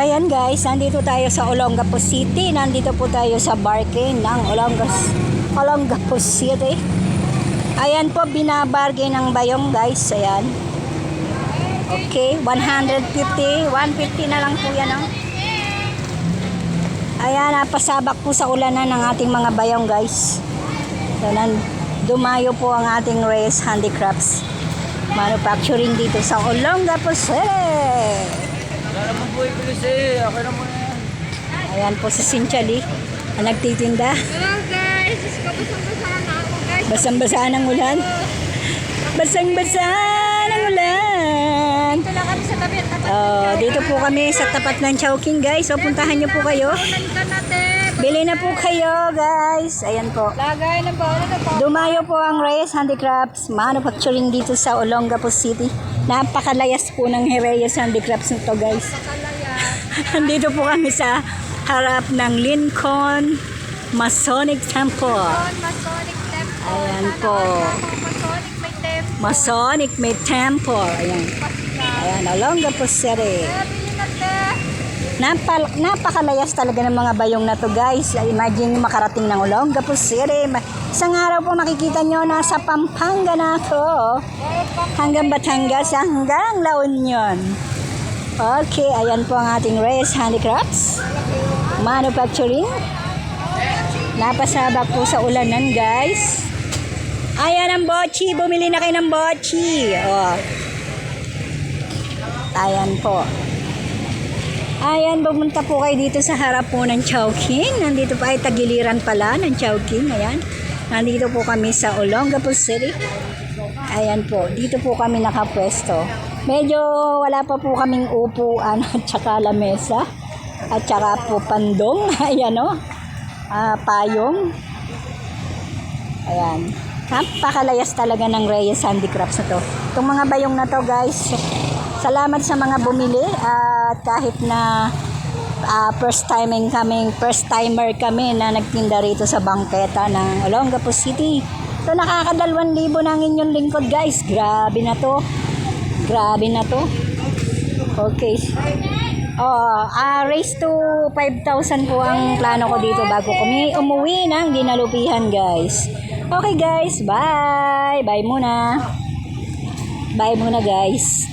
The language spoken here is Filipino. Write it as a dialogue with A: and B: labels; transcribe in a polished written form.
A: Ayan guys, nandito tayo sa Olongapo City. Nandito po tayo sa bargain ng Olongapo City. Ayan po, binabargain ng bayong guys. Ayan. Okay, 150. 150 na lang po yan. Oh. Ayan, napasabak po sa ulanan ng ating mga bayong guys. So, dumayo po ang ating Reyes Handicrafts Manufacturing dito sa Olongapo City.
B: Wala naman po ipilis eh. Okay naman yan.
A: Ayan po si Cynthia Lee ang nagtitinda.
C: Hello guys! Basang-basa na ako guys.
A: Basang-basa ng ulan. Basang-basa ng ulan.
C: Ito lang kami sa tabi at tapat.
A: Dito po kami sa tapat ng Chowking guys. So puntahan nyo po kayo.
C: Baunan ka natin.
A: Bili na po kayo guys. Ayan po.
C: Lagay ng baunan na po.
A: Dumayo po ang Reyes Handicrafts Manufacturing dito sa Olongapo City. Napakalayas po ng Reyes Handicrafts nito guys. Andito po kami sa harap ng Lincoln Masonic Temple.
C: Masonic Temple.
A: Ayan po.
C: Masonic may temple.
A: Masonic may temple. Ayan. Ayan, Olongapo City.
C: Bili natin.
A: Napakalayas talaga ng mga bayong na to guys. Imagine nyo makarating ng Olongapo City. Isang araw po makikita nyo nasa Pampanga na ako. Hanggang Batangas, hanggang La Union. Okay, ayan po ang ating Reyes Handicrafts Manufacturing. Napasabak po sa ulanan guys. Ayan ang bochi. Bumili na kayo ng bochi. Oh. Ayan po. Ayan, pumunta po kayo dito sa harap po ng Chowking. Nandito pa ay tagiliran pala ng Chowking. Ayan. Nandito po kami sa Olongapo City. Ayan po. Dito po kami nakapwesto. Medyo wala pa po kaming upuan at saka lamesa. At saka po pandong. Ayan o. Payong. Ayan. Napakalayas talaga ng Reyes Handicrafts na to. Itong mga bayong na to guys. Salamat sa mga bumili at kahit na first timer kami na nagtinda rito sa bangketa ng Olongapo City. So nakaka2,000 ng inyong lingkod guys. Grabe na to. Grabe na to. Okay. Raise to 5,000 po ang plano ko dito bago kami umuwi ng Dinalupihan guys. Okay guys, bye. Bye muna. Bye muna guys.